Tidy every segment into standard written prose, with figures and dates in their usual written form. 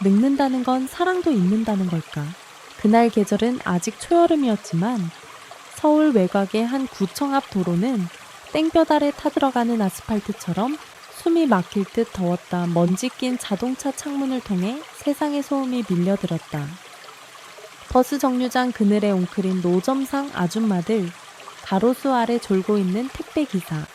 늙는다는 건 사랑도 잊는다는 걸까? 그날 계절은 아직 초여름이었지만 서울 외곽의 한 구청 앞 도로는 땡볕 아래 타들어가는 아스팔트처럼 숨이 막힐 듯 더웠다. 먼지 낀 자동차 창문을 통해 세상의 소음이 밀려들었다. 버스 정류장 그늘에 웅크린 노점상 아줌마들, 가로수 아래 졸고 있는 택배기사,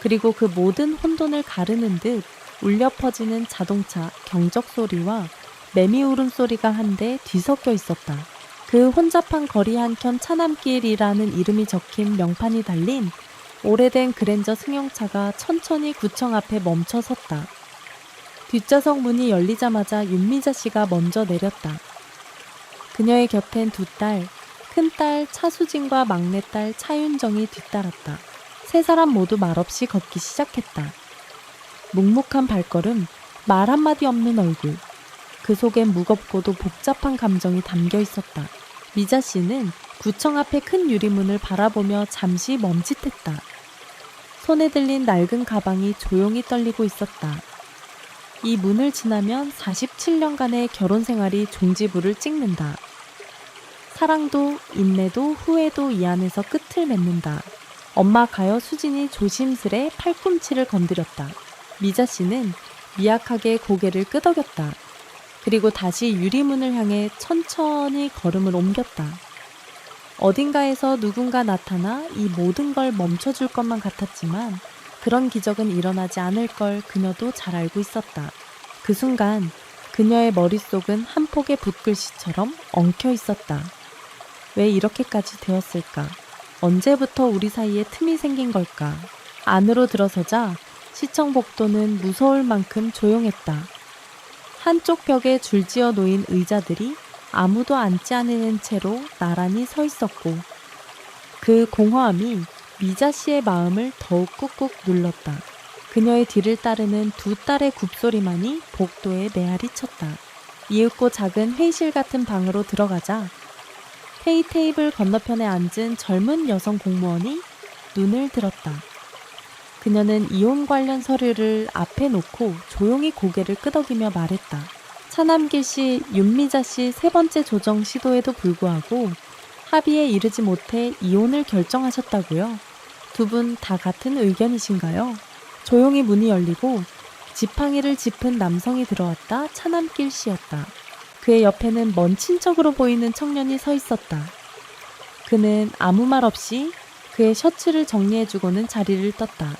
그리고 그 모든 혼돈을 가르는 듯 울려 퍼지는 자동차 경적 소리와 매미 울음소리가 한데 뒤섞여 있었다. 그 혼잡한 거리 한켠 차남길이라는 이름이 적힌 명판이 달린 오래된 그랜저 승용차가 천천히 구청 앞에 멈춰 섰다. 뒷좌석 문이 열리자마자 윤미자 씨가 먼저 내렸다. 그녀의 곁엔 두 딸, 큰딸 차수진과 막내딸 차윤정이 뒤따랐다. 세 사람 모두 말없이 걷기 시작했다. 묵묵한 발걸음, 말 한마디 없는 얼굴. 그 속엔 무겁고도 복잡한 감정이 담겨 있었다. 미자 씨는 구청 앞의 큰 유리문을 바라보며 잠시 멈칫했다. 손에 들린 낡은 가방이 조용히 떨리고 있었다. 이 문을 지나면 47년간의 결혼 생활이 종지부를 찍는다. 사랑도, 인내도, 후회도 이 안에서 끝을 맺는다. 엄마 가여 수진이 조심스레 팔꿈치를 건드렸다. 미자 씨는 미약하게 고개를 끄덕였다. 그리고 다시 유리문을 향해 천천히 걸음을 옮겼다. 어딘가에서 누군가 나타나 이 모든 걸 멈춰줄 것만 같았지만 그런 기적은 일어나지 않을 걸 그녀도 잘 알고 있었다. 그 순간 그녀의 머릿속은 한 폭의 붓글씨처럼 엉켜 있었다. 왜 이렇게까지 되었을까? 언제부터 우리 사이에 틈이 생긴 걸까? 안으로 들어서자 시청 복도는 무서울 만큼 조용했다. 한쪽 벽에 줄지어 놓인 의자들이 아무도 앉지 않은 채로 나란히 서 있었고 그 공허함이 미자 씨의 마음을 더욱 꾹꾹 눌렀다. 그녀의 뒤를 따르는 두 딸의 굽소리만이 복도에 메아리 쳤다. 이윽고 작은 회의실 같은 방으로 들어가자 회의 테이블 건너편에 앉은 젊은 여성 공무원이 눈을 들었다. 그녀는 이혼 관련 서류를 앞에 놓고 조용히 고개를 끄덕이며 말했다. 차남길 씨, 윤미자 씨 세 번째 조정 시도에도 불구하고 합의에 이르지 못해 이혼을 결정하셨다고요? 두 분 다 같은 의견이신가요? 조용히 문이 열리고 지팡이를 짚은 남성이 들어왔다. 차남길 씨였다. 그의 옆에는 먼 친척으로 보이는 청년이 서 있었다. 그는 아무 말 없이 그의 셔츠를 정리해주고는 자리를 떴다.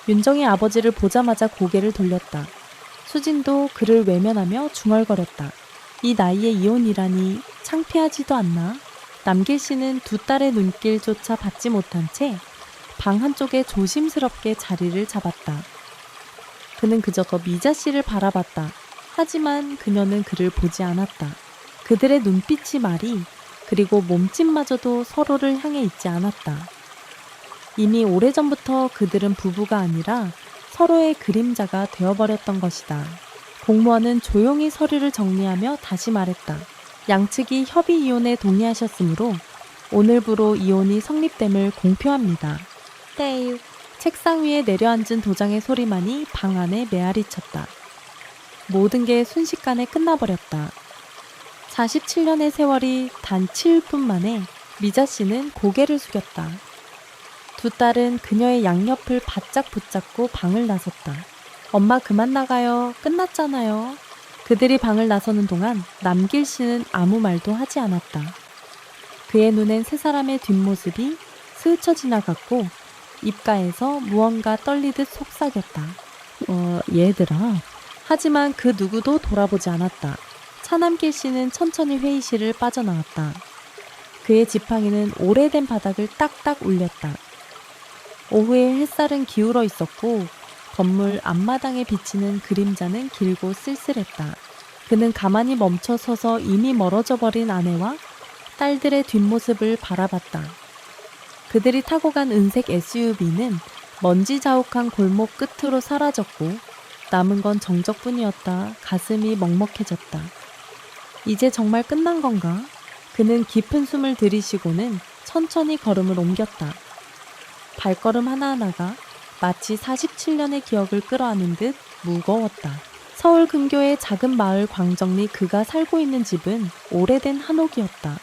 윤정의 아버지를 보자마자 고개를 돌렸다. 수진도 그를 외면하며 중얼거렸다. 이 나이에 이혼이라니 창피하지도 않나? 남길 씨는 두 딸의 눈길조차 받지 못한 채 방 한쪽에 조심스럽게 자리를 잡았다. 그는 그저 미자 씨를 바라봤다. 하지만 그녀는 그를 보지 않았다. 그들의 눈빛이 말이 그리고 몸짓마저도 서로를 향해 있지 않았다. 이미 오래전부터 그들은 부부가 아니라 서로의 그림자가 되어버렸던 것이다. 공무원은 조용히 서류를 정리하며 다시 말했다. 양측이 협의 이혼에 동의하셨으므로 오늘부로 이혼이 성립됨을 공표합니다. 떼일. 책상 위에 내려앉은 도장의 소리만이 방 안에 메아리쳤다. 모든 게 순식간에 끝나버렸다. 47년의 세월이 단 7분 만에 미자 씨는 고개를 숙였다. 두 딸은 그녀의 양옆을 바짝 붙잡고 방을 나섰다. 엄마 그만 나가요. 끝났잖아요. 그들이 방을 나서는 동안 남길 씨는 아무 말도 하지 않았다. 그의 눈엔 세 사람의 뒷모습이 스쳐 지나갔고 입가에서 무언가 떨리듯 속삭였다. 얘들아. 하지만 그 누구도 돌아보지 않았다. 차남길 씨는 천천히 회의실을 빠져나왔다. 그의 지팡이는 오래된 바닥을 딱딱 울렸다. 오후에 햇살은 기울어 있었고 건물 앞마당에 비치는 그림자는 길고 쓸쓸했다. 그는 가만히 멈춰 서서 이미 멀어져 버린 아내와 딸들의 뒷모습을 바라봤다. 그들이 타고 간 은색 SUV는 먼지 자욱한 골목 끝으로 사라졌고 남은 건 정적뿐이었다. 가슴이 먹먹해졌다. 이제 정말 끝난 건가? 그는 깊은 숨을 들이쉬고는 천천히 걸음을 옮겼다. 발걸음 하나하나가 마치 47년의 기억을 끌어안은 듯 무거웠다. 서울 근교의 작은 마을 광정리 그가 살고 있는 집은 오래된 한옥이었다.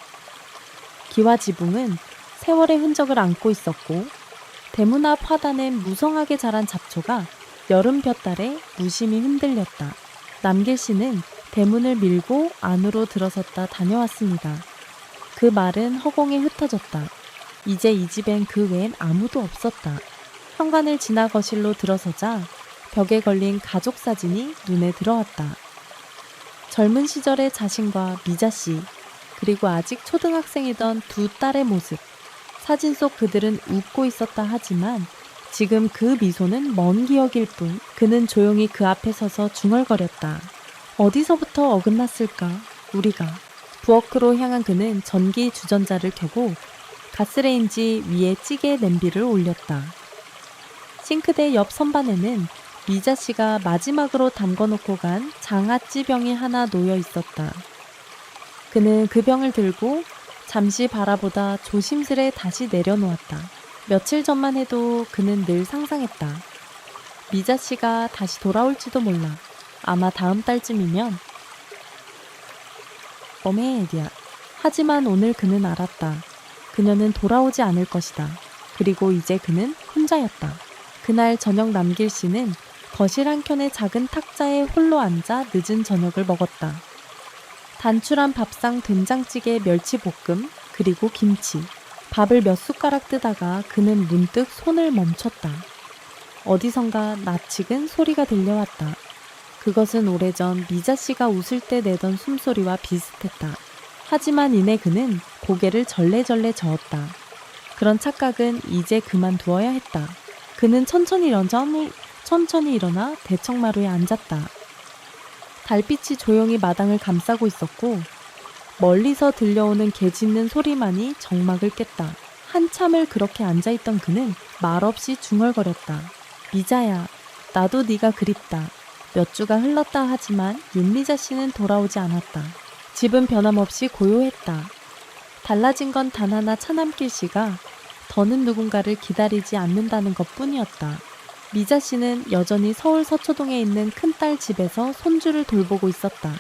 기와 지붕은 세월의 흔적을 안고 있었고 대문 앞 화단엔 무성하게 자란 잡초가 여름 볕달에 무심히 흔들렸다. 남길 씨는 대문을 밀고 안으로 들어섰다 다녀왔습니다. 그 말은 허공에 흩어졌다. 이제 이 집엔 그 외엔 아무도 없었다. 현관을 지나 거실로 들어서자 벽에 걸린 가족 사진이 눈에 들어왔다. 젊은 시절의 자신과 미자 씨, 그리고 아직 초등학생이던 두 딸의 모습. 사진 속 그들은 웃고 있었다 하지만 지금 그 미소는 먼 기억일 뿐. 그는 조용히 그 앞에 서서 중얼거렸다. 어디서부터 어긋났을까? 우리가. 부엌으로 향한 그는 전기 주전자를 켜고 가스레인지 위에 찌개 냄비를 올렸다. 싱크대 옆 선반에는 미자 씨가 마지막으로 담궈놓고 간 장아찌병이 하나 놓여 있었다. 그는 그 병을 들고 잠시 바라보다 조심스레 다시 내려놓았다. 며칠 전만 해도 그는 늘 상상했다. 미자 씨가 다시 돌아올지도 몰라. 아마 다음 달쯤이면. 어메리야. 하지만 오늘 그는 알았다. 그녀는 돌아오지 않을 것이다. 그리고 이제 그는 혼자였다. 그날 저녁 남길 씨는 거실 한켠의 작은 탁자에 홀로 앉아 늦은 저녁을 먹었다. 단출한 밥상 된장찌개 멸치볶음 그리고 김치. 밥을 몇 숟가락 뜨다가 그는 문득 손을 멈췄다. 어디선가 낯익은 소리가 들려왔다. 그것은 오래전 미자 씨가 웃을 때 내던 숨소리와 비슷했다. 하지만 이내 그는 고개를 절레절레 저었다. 그런 착각은 이제 그만두어야 했다. 그는 천천히 일어나 대청마루에 앉았다. 달빛이 조용히 마당을 감싸고 있었고 멀리서 들려오는 개 짖는 소리만이 정막을 깼다. 한참을 그렇게 앉아있던 그는 말없이 중얼거렸다. 미자야, 나도 네가 그립다. 몇 주가 흘렀다 하지만 윤미자 씨는 돌아오지 않았다. 집은 변함없이 고요했다. 달라진 건 단 하나 차남길 씨가 더는 누군가를 기다리지 않는다는 것뿐이었다. 미자 씨는 여전히 서울 서초동에 있는 큰딸 집에서 손주를 돌보고 있었다.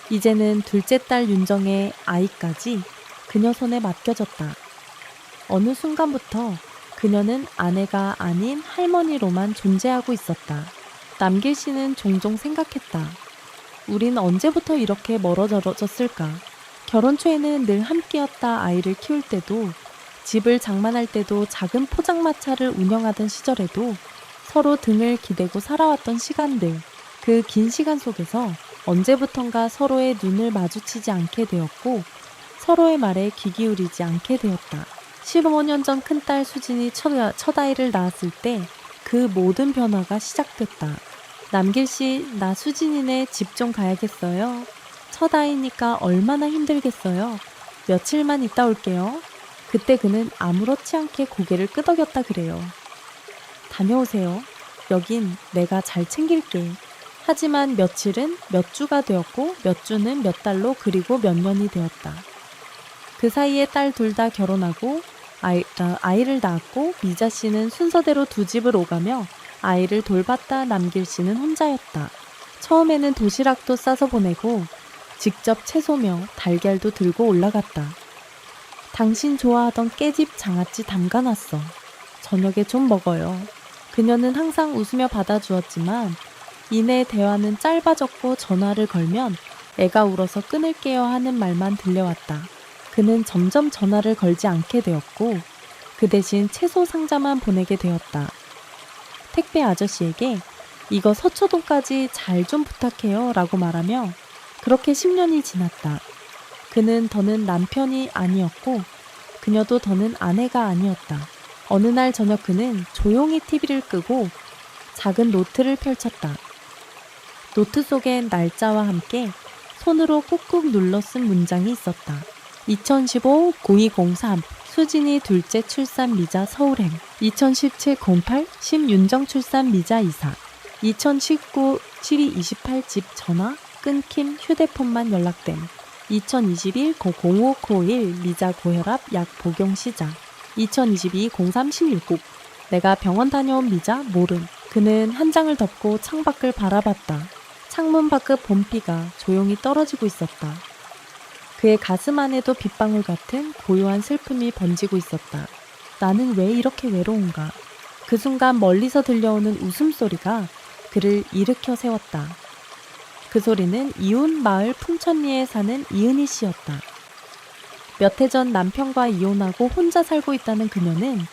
이제는 둘째 딸 윤정의 아이까지 그녀 손에 맡겨졌다. 어느 순간부터 그녀는 아내가 아닌 할머니로만 존재하고 있었다. 남길 씨는 종종 생각했다. 우린 언제부터 이렇게 멀어졌을까? 결혼 초에는 늘 함께였다. 아이를 키울 때도, 집을 장만할 때도, 작은 포장마차를 운영하던 시절에도 서로 등을 기대고 살아왔던 시간들. 그 긴 시간 속에서 언제부턴가 서로의 눈을 마주치지 않게 되었고 서로의 말에 귀 기울이지 않게 되었다. 15년 전 큰딸 수진이 첫 아이를 낳았을 때 그 모든 변화가 시작됐다. 남길씨, 나 수진이네. 집 좀 가야겠어요. 첫 아이니까 얼마나 힘들겠어요. 며칠만 있다 올게요. 그때 그는 아무렇지 않게 고개를 끄덕였다 그래요. 다녀오세요. 여긴 내가 잘 챙길게. 하지만 며칠은 몇 주가 되었고 몇 주는 몇 달로 그리고 몇 년이 되었다. 그 사이에 딸 둘 다 결혼하고 아이를 낳았고 미자 씨는 순서대로 두 집을 오가며 아이를 돌봤다. 남길 씨는 혼자였다. 처음에는 도시락도 싸서 보내고 직접 채소며 달걀도 들고 올라갔다. 당신 좋아하던 깨집 장아찌 담가놨어. 저녁에 좀 먹어요. 그녀는 항상 웃으며 받아주었지만 이내 대화는 짧아졌고 전화를 걸면 애가 울어서 끊을게요 하는 말만 들려왔다. 그는 점점 전화를 걸지 않게 되었고 그 대신 채소 상자만 보내게 되었다. 택배 아저씨에게 이거 서초동까지 잘 좀 부탁해요 라고 말하며 그렇게 10년이 지났다. 그는 더는 남편이 아니었고 그녀도 더는 아내가 아니었다. 어느 날 저녁 그는 조용히 TV를 끄고 작은 노트를 펼쳤다. 노트 속엔 날짜와 함께 손으로 꾹꾹 눌러 쓴 문장이 있었다. 2015-0203 수진이 둘째 출산 미자 서울행 2017-08 심윤정 출산 미자 이사 2019 7228 집 전화 끊김 휴대폰만 연락됨 2021 0501 미자 고혈압 약 복용 시작 2022 03 16 내가 병원 다녀온 미자 모름. 그는 한 장을 덮고 창밖을 바라봤다. 창문 밖의 봄비가 조용히 떨어지고 있었다. 그의 가슴 안에도 빗방울 같은 고요한 슬픔이 번지고 있었다. 나는 왜 이렇게 외로운가? 그 순간 멀리서 들려오는 웃음소리가 그를 일으켜 세웠다. 그 소리는 이웃 마을 풍천리에 사는 이은희 씨였다. 몇 해 전 남편과 이혼하고 혼자 살고 있다는 그녀는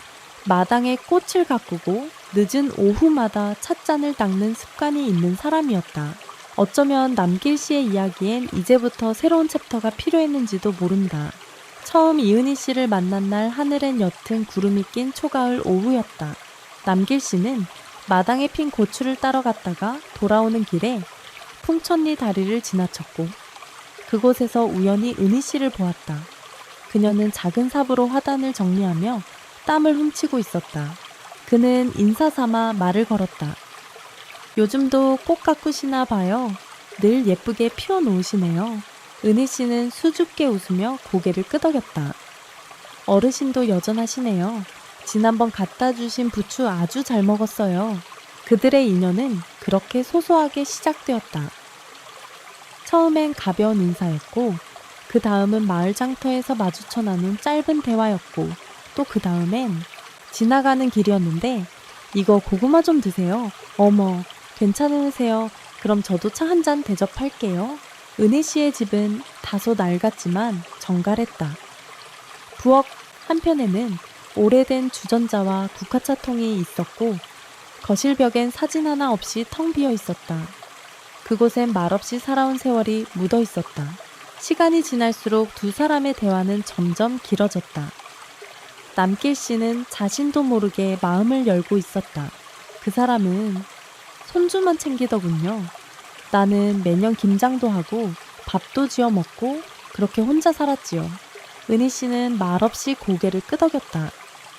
마당에 꽃을 가꾸고 늦은 오후마다 찻잔을 닦는 습관이 있는 사람이었다. 어쩌면 남길 씨의 이야기엔 이제부터 새로운 챕터가 필요했는지도 모른다. 처음 이은희 씨를 만난 날 하늘엔 옅은 구름이 낀 초가을 오후였다. 남길 씨는 마당에 핀 고추를 따러 갔다가 돌아오는 길에 풍천리 다리를 지나쳤고 그곳에서 우연히 은희 씨를 보았다. 그녀는 작은 삽으로 화단을 정리하며 땀을 훔치고 있었다. 그는 인사삼아 말을 걸었다. 요즘도 꽃 가꾸시나 봐요. 늘 예쁘게 피워놓으시네요. 은희 씨는 수줍게 웃으며 고개를 끄덕였다. 어르신도 여전하시네요. 지난번 갖다 주신 부추 아주 잘 먹었어요. 그들의 인연은 그렇게 소소하게 시작되었다. 처음엔 가벼운 인사였고 그 다음은 마을 장터에서 마주쳐 나눈 짧은 대화였고 또 그 다음엔 지나가는 길이었는데 이거 고구마 좀 드세요. 어머, 괜찮으세요? 그럼 저도 차 한 잔 대접할게요. 은희 씨의 집은 다소 낡았지만 정갈했다. 부엌 한편에는 오래된 주전자와 국화차통이 있었고 거실 벽엔 사진 하나 없이 텅 비어 있었다. 그곳엔 말없이 살아온 세월이 묻어 있었다. 시간이 지날수록 두 사람의 대화는 점점 길어졌다. 남길 씨는 자신도 모르게 마음을 열고 있었다. 그 사람은 손주만 챙기더군요. 나는 매년 김장도 하고 밥도 지어 먹고 그렇게 혼자 살았지요. 은희 씨는 말없이 고개를 끄덕였다.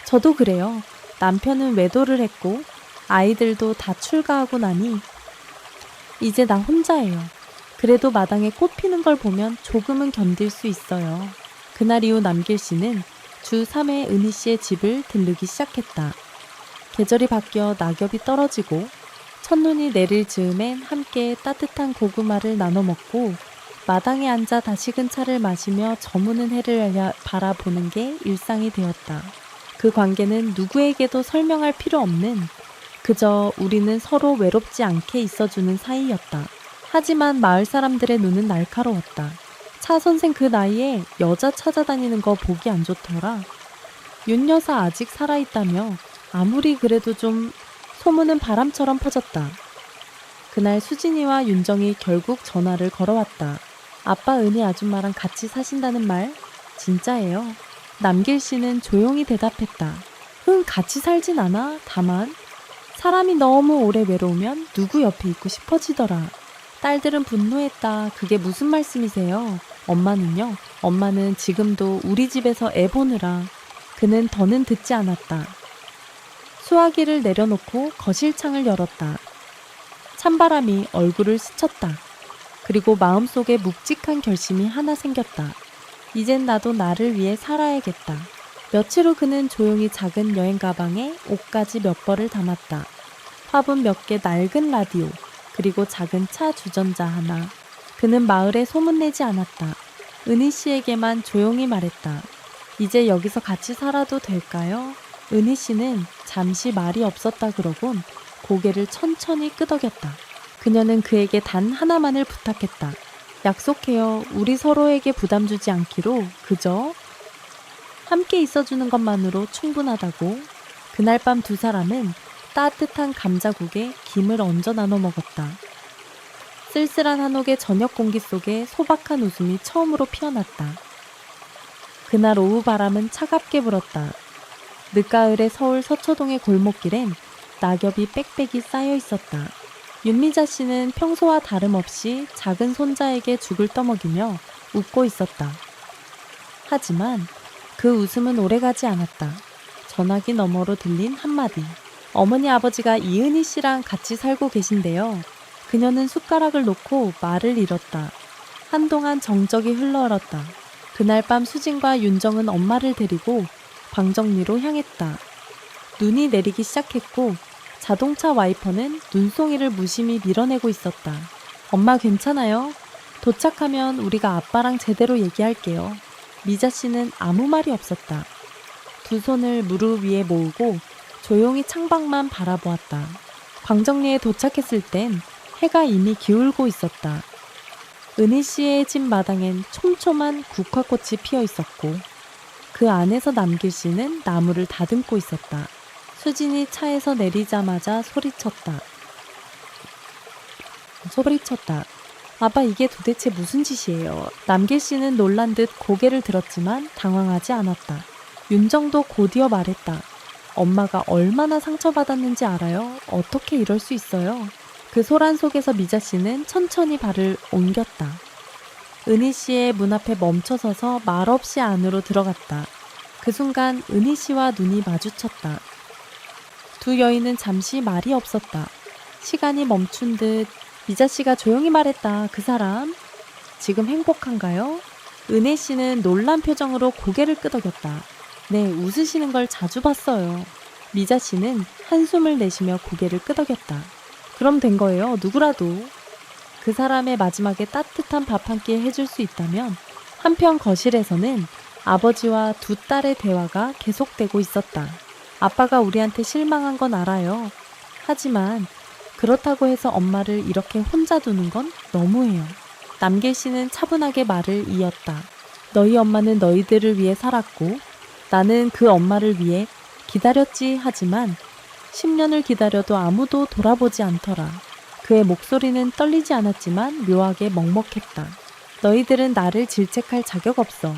저도 그래요. 남편은 외도를 했고 아이들도 다 출가하고 나니 이제 나 혼자예요. 그래도 마당에 꽃 피는 걸 보면 조금은 견딜 수 있어요. 그날 이후 남길 씨는 주 3회 은희 씨의 집을 들르기 시작했다. 계절이 바뀌어 낙엽이 떨어지고 첫눈이 내릴 즈음엔 함께 따뜻한 고구마를 나눠 먹고 마당에 앉아 다식은 차를 마시며 저무는 해를 바라보는 게 일상이 되었다. 그 관계는 누구에게도 설명할 필요 없는 그저 우리는 서로 외롭지 않게 있어주는 사이였다. 하지만 마을 사람들의 눈은 날카로웠다. 차 선생 그 나이에 여자 찾아다니는 거 보기 안 좋더라. 윤 여사 아직 살아있다며 아무리 그래도 좀 소문은 바람처럼 퍼졌다. 그날 수진이와 윤정이 결국 전화를 걸어왔다. 아빠 은희 아줌마랑 같이 사신다는 말 진짜예요. 남길 씨는 조용히 대답했다. 같이 살진 않아. 다만 사람이 너무 오래 외로우면 누구 옆에 있고 싶어지더라. 딸들은 분노했다. 그게 무슨 말씀이세요? 엄마는요? 엄마는 지금도 우리 집에서 애 보느라. 그는 더는 듣지 않았다. 수화기를 내려놓고 거실 창을 열었다. 찬바람이 얼굴을 스쳤다. 그리고 마음속에 묵직한 결심이 하나 생겼다. 이젠 나도 나를 위해 살아야겠다. 며칠 후 그는 조용히 작은 여행 가방에 옷가지 몇 벌을 담았다. 화분 몇 개, 낡은 라디오, 그리고 작은 차 주전자 하나. 그는 마을에 소문내지 않았다. 은희 씨에게만 조용히 말했다. 이제 여기서 같이 살아도 될까요? 은희 씨는 잠시 말이 없었다 그러곤 고개를 천천히 끄덕였다. 그녀는 그에게 단 하나만을 부탁했다. 약속해요. 우리 서로에게 부담 주지 않기로. 그저 함께 있어주는 것만으로 충분하다고. 그날 밤 두 사람은 따뜻한 감자국에 김을 얹어 나눠 먹었다. 쓸쓸한 한옥의 저녁 공기 속에 소박한 웃음이 처음으로 피어났다. 그날 오후 바람은 차갑게 불었다. 늦가을의 서울 서초동의 골목길엔 낙엽이 빽빽이 쌓여 있었다. 윤미자 씨는 평소와 다름없이 작은 손자에게 죽을 떠먹이며 웃고 있었다. 하지만 그 웃음은 오래가지 않았다. 전화기 너머로 들린 한마디. 어머니 아버지가 이은희 씨랑 같이 살고 계신데요. 그녀는 숟가락을 놓고 말을 잃었다. 한동안 정적이 흘러얼었다. 그날 밤 수진과 윤정은 엄마를 데리고 방정리로 향했다. 눈이 내리기 시작했고 자동차 와이퍼는 눈송이를 무심히 밀어내고 있었다. 엄마 괜찮아요? 도착하면 우리가 아빠랑 제대로 얘기할게요. 미자 씨는 아무 말이 없었다. 두 손을 무릎 위에 모으고 조용히 창밖만 바라보았다. 광정리에 도착했을 땐 해가 이미 기울고 있었다. 은희 씨의 집 마당엔 촘촘한 국화꽃이 피어 있었고 그 안에서 남길 씨는 나무를 다듬고 있었다. 수진이 차에서 내리자마자 소리쳤다. 아빠 이게 도대체 무슨 짓이에요? 남길 씨는 놀란 듯 고개를 들었지만 당황하지 않았다. 윤정도 곧이어 말했다. 엄마가 얼마나 상처받았는지 알아요? 어떻게 이럴 수 있어요? 그 소란 속에서 미자 씨는 천천히 발을 옮겼다. 은희 씨의 문 앞에 멈춰서서 말없이 안으로 들어갔다. 그 순간 은희 씨와 눈이 마주쳤다. 두 여인은 잠시 말이 없었다. 시간이 멈춘 듯 미자 씨가 조용히 말했다. 그 사람 지금 행복한가요? 은혜 씨는 놀란 표정으로 고개를 끄덕였다. 네, 웃으시는 걸 자주 봤어요. 미자 씨는 한숨을 내쉬며 고개를 끄덕였다. 그럼 된 거예요. 누구라도. 그 사람의 마지막에 따뜻한 밥 한 끼 해줄 수 있다면. 한편 거실에서는 아버지와 두 딸의 대화가 계속되고 있었다. 아빠가 우리한테 실망한 건 알아요. 하지만 그렇다고 해서 엄마를 이렇게 혼자 두는 건 너무해요. 남길 씨는 차분하게 말을 이었다. 너희 엄마는 너희들을 위해 살았고 나는 그 엄마를 위해 기다렸지. 하지만 10년을 기다려도 아무도 돌아보지 않더라. 그의 목소리는 떨리지 않았지만 묘하게 먹먹했다. 너희들은 나를 질책할 자격 없어.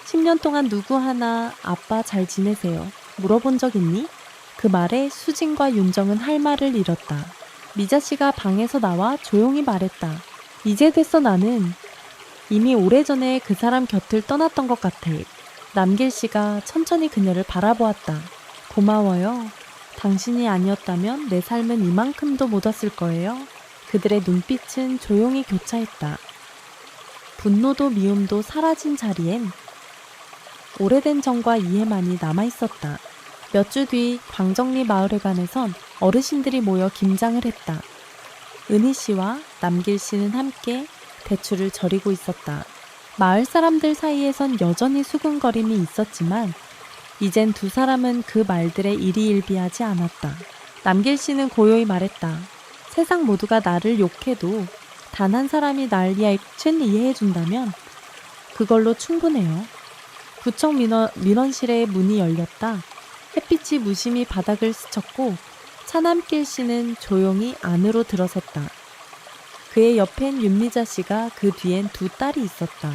10년 동안 누구 하나 아빠 잘 지내세요? 물어본 적 있니? 그 말에 수진과 윤정은 할 말을 잃었다. 미자 씨가 방에서 나와 조용히 말했다. 이제 됐어 나는. 이미 오래전에 그 사람 곁을 떠났던 것 같아. 남길 씨가 천천히 그녀를 바라보았다. 고마워요. 당신이 아니었다면 내 삶은 이만큼도 못 왔을 거예요. 그들의 눈빛은 조용히 교차했다. 분노도 미움도 사라진 자리엔 오래된 정과 이해만이 남아있었다. 몇 주 뒤 광정리 마을회관에선 어르신들이 모여 김장을 했다. 은희 씨와 남길 씨는 함께 대추를 절이고 있었다. 마을 사람들 사이에선 여전히 수군거림이 있었지만 이젠 두 사람은 그 말들에 일희일비하지 않았다. 남길 씨는 고요히 말했다. 세상 모두가 나를 욕해도 단 한 사람이 날 위해 이해해준다면 그걸로 충분해요. 구청 민원실의 문이 열렸다. 햇빛이 무심히 바닥을 스쳤고 차남길 씨는 조용히 안으로 들어섰다. 그의 옆엔 윤미자 씨가 그 뒤엔 두 딸이 있었다.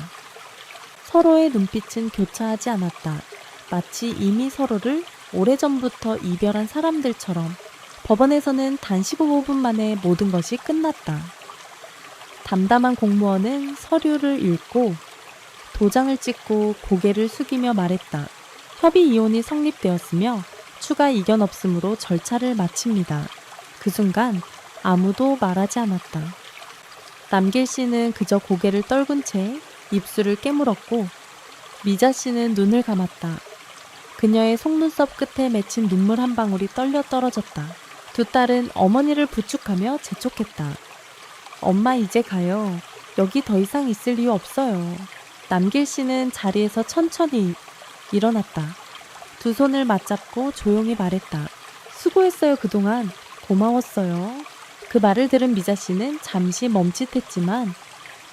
서로의 눈빛은 교차하지 않았다. 마치 이미 서로를 오래전부터 이별한 사람들처럼. 법원에서는 단 15분 만에 모든 것이 끝났다. 담담한 공무원은 서류를 읽고 도장을 찍고 고개를 숙이며 말했다. 협의 이혼이 성립되었으며 추가 이견 없음으로 절차를 마칩니다. 그 순간 아무도 말하지 않았다. 남길 씨는 그저 고개를 떨군 채 입술을 깨물었고 미자 씨는 눈을 감았다. 그녀의 속눈썹 끝에 맺힌 눈물 한 방울이 떨려 떨어졌다. 두 딸은 어머니를 부축하며 재촉했다. 엄마 이제 가요. 여기 더 이상 있을 이유 없어요. 남길 씨는 자리에서 천천히 일어났다. 두 손을 맞잡고 조용히 말했다. 수고했어요 그동안. 고마웠어요. 그 말을 들은 미자 씨는 잠시 멈칫했지만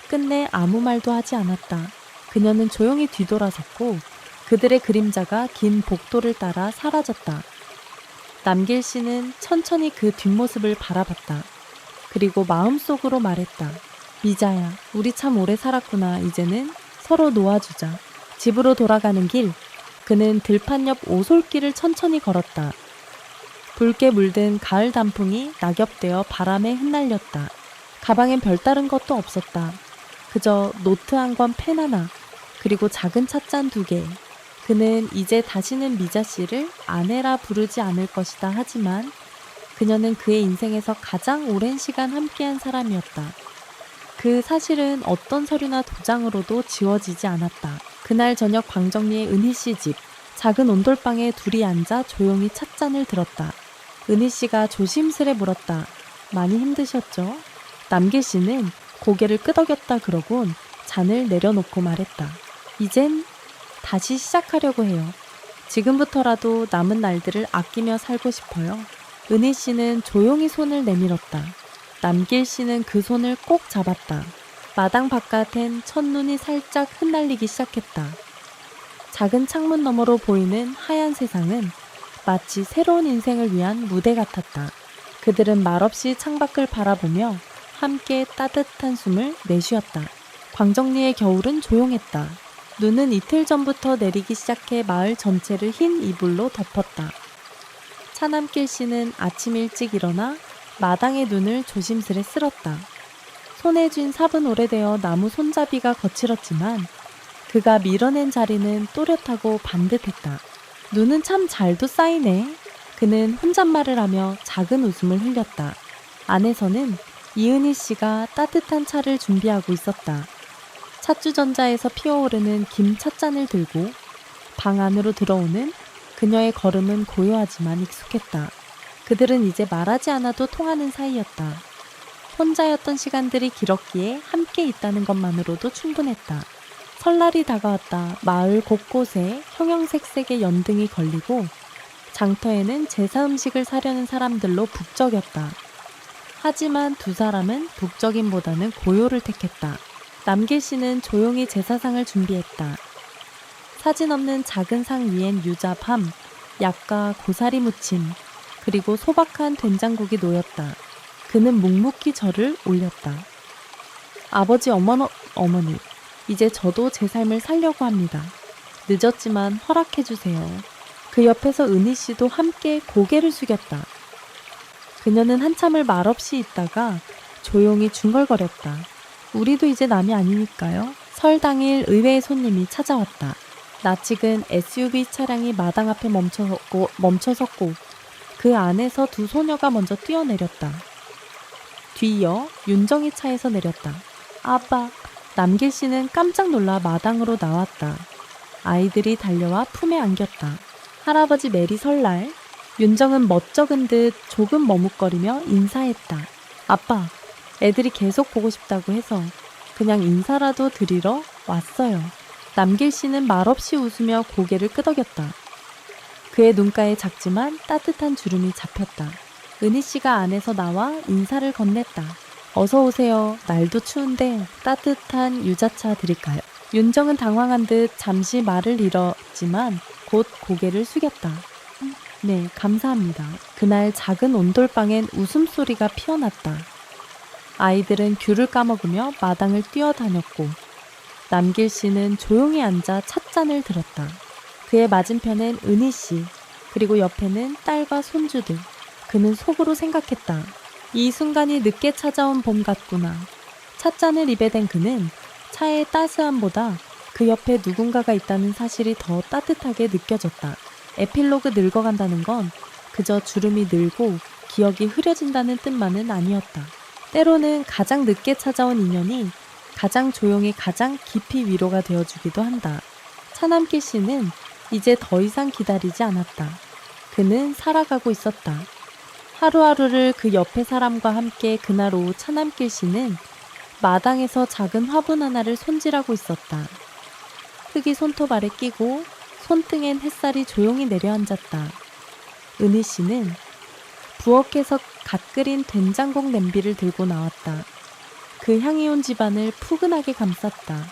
끝내 아무 말도 하지 않았다. 그녀는 조용히 뒤돌아섰고 그들의 그림자가 긴 복도를 따라 사라졌다. 남길 씨는 천천히 그 뒷모습을 바라봤다. 그리고 마음속으로 말했다. 미자야, 우리 참 오래 살았구나. 이제는 서로 놓아주자. 집으로 돌아가는 길, 그는 들판 옆 오솔길을 천천히 걸었다. 붉게 물든 가을 단풍이 낙엽되어 바람에 흩날렸다. 가방엔 별다른 것도 없었다. 그저 노트 한 권, 펜 하나, 그리고 작은 찻잔 2개. 그는 이제 다시는 미자 씨를 아내라 부르지 않을 것이다. 하지만 그녀는 그의 인생에서 가장 오랜 시간 함께한 사람이었다. 그 사실은 어떤 서류나 도장으로도 지워지지 않았다. 그날 저녁 광정리의 은희 씨 집, 작은 온돌방에 둘이 앉아 조용히 찻잔을 들었다. 은희 씨가 조심스레 물었다. 많이 힘드셨죠? 남길 씨는 고개를 끄덕였다 그러곤 잔을 내려놓고 말했다. 이젠 다시 시작하려고 해요. 지금부터라도 남은 날들을 아끼며 살고 싶어요. 은희 씨는 조용히 손을 내밀었다. 남길 씨는 그 손을 꼭 잡았다. 마당 바깥엔 첫눈이 살짝 흩날리기 시작했다. 작은 창문 너머로 보이는 하얀 세상은 마치 새로운 인생을 위한 무대 같았다. 그들은 말없이 창밖을 바라보며 함께 따뜻한 숨을 내쉬었다. 광정리의 겨울은 조용했다. 눈은 이틀 전부터 내리기 시작해 마을 전체를 흰 이불로 덮었다. 차남길 씨는 아침 일찍 일어나 마당의 눈을 조심스레 쓸었다. 손에 쥔 삽은 오래되어 나무 손잡이가 거칠었지만 그가 밀어낸 자리는 또렷하고 반듯했다. 눈은 참 잘도 쌓이네. 그는 혼잣말을 하며 작은 웃음을 흘렸다. 안에서는 이은희 씨가 따뜻한 차를 준비하고 있었다. 찻주전자에서 피어오르는 김 찻잔을 들고 방 안으로 들어오는 그녀의 걸음은 고요하지만 익숙했다. 그들은 이제 말하지 않아도 통하는 사이였다. 혼자였던 시간들이 길었기에 함께 있다는 것만으로도 충분했다. 설날이 다가왔다. 마을 곳곳에 형형색색의 연등이 걸리고 장터에는 제사 음식을 사려는 사람들로 북적였다. 하지만 두 사람은 북적임보다는 고요를 택했다. 남길 씨는 조용히 제사상을 준비했다. 사진 없는 작은 상 위엔 유자밤, 약과 고사리 무침, 그리고 소박한 된장국이 놓였다. 그는 묵묵히 절을 올렸다. 아버지, 어머니, 이제 저도 제 삶을 살려고 합니다. 늦었지만 허락해주세요. 그 옆에서 은희 씨도 함께 고개를 숙였다. 그녀는 한참을 말없이 있다가 조용히 중얼거렸다. 우리도 이제 남이 아니니까요. 설 당일 의외의 손님이 찾아왔다. 낯익은 SUV 차량이 마당 앞에 멈춰섰고 그 안에서 두 소녀가 먼저 뛰어내렸다. 뒤이어 윤정이 차에서 내렸다. 아빠, 남길 씨는 깜짝 놀라 마당으로 나왔다. 아이들이 달려와 품에 안겼다. 할아버지 메리 설날. 윤정은 멋쩍은 듯 조금 머뭇거리며 인사했다. 아빠, 애들이 계속 보고 싶다고 해서 그냥 인사라도 드리러 왔어요. 남길 씨는 말없이 웃으며 고개를 끄덕였다. 그의 눈가에 작지만 따뜻한 주름이 잡혔다. 은희 씨가 안에서 나와 인사를 건넸다. 어서 오세요. 날도 추운데 따뜻한 유자차 드릴까요? 윤정은 당황한 듯 잠시 말을 잃었지만 곧 고개를 숙였다. 네, 감사합니다. 그날 작은 온돌방엔 웃음소리가 피어났다. 아이들은 귤을 까먹으며 마당을 뛰어다녔고 남길 씨는 조용히 앉아 찻잔을 들었다. 그의 맞은편엔 은희 씨, 그리고 옆에는 딸과 손주들. 그는 속으로 생각했다. 이 순간이 늦게 찾아온 봄 같구나. 찻잔을 입에 댄 그는 차의 따스함보다 그 옆에 누군가가 있다는 사실이 더 따뜻하게 느껴졌다. 에필로그 늙어간다는 건 그저 주름이 늘고 기억이 흐려진다는 뜻만은 아니었다. 때로는 가장 늦게 찾아온 인연이 가장 조용히 가장 깊이 위로가 되어주기도 한다. 차남길 씨는 이제 더 이상 기다리지 않았다. 그는 살아가고 있었다. 하루하루를 그 옆에 사람과 함께 그날 오후 차남길 씨는 마당에서 작은 화분 하나를 손질하고 있었다. 흙이 손톱 아래 끼고 손등엔 햇살이 조용히 내려앉았다. 은희 씨는 부엌에서 갓 끓인 된장국 냄비를 들고 나왔다. 그 향이 온 집안을 푸근하게 감쌌다.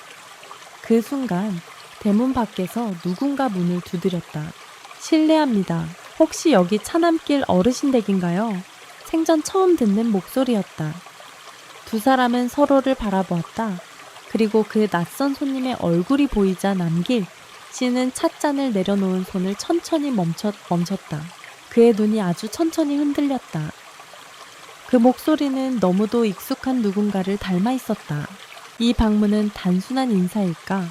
그 순간 대문 밖에서 누군가 문을 두드렸다. 실례합니다. 혹시 여기 차남길 어르신 댁인가요? 생전 처음 듣는 목소리였다. 두 사람은 서로를 바라보았다. 그리고 그 낯선 손님의 얼굴이 보이자 남길 씨는 찻잔을 내려놓은 손을 천천히 멈췄다. 그의 눈이 아주 천천히 흔들렸다. 그 목소리는 너무도 익숙한 누군가를 닮아 있었다. 이 방문은 단순한 인사일까?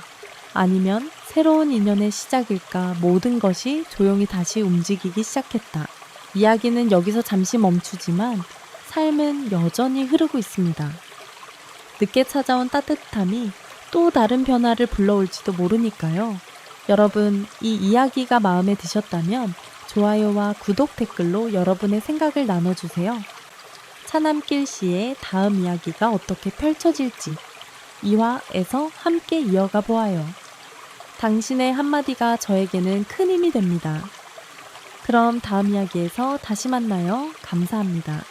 아니면 새로운 인연의 시작일까? 모든 것이 조용히 다시 움직이기 시작했다. 이야기는 여기서 잠시 멈추지만 삶은 여전히 흐르고 있습니다. 늦게 찾아온 따뜻함이 또 다른 변화를 불러올지도 모르니까요. 여러분, 이 이야기가 마음에 드셨다면 좋아요와 구독 댓글로 여러분의 생각을 나눠주세요. 차남길 씨의 다음 이야기가 어떻게 펼쳐질지 2화에서 함께 이어가 보아요. 당신의 한마디가 저에게는 큰 힘이 됩니다. 그럼 다음 이야기에서 다시 만나요. 감사합니다.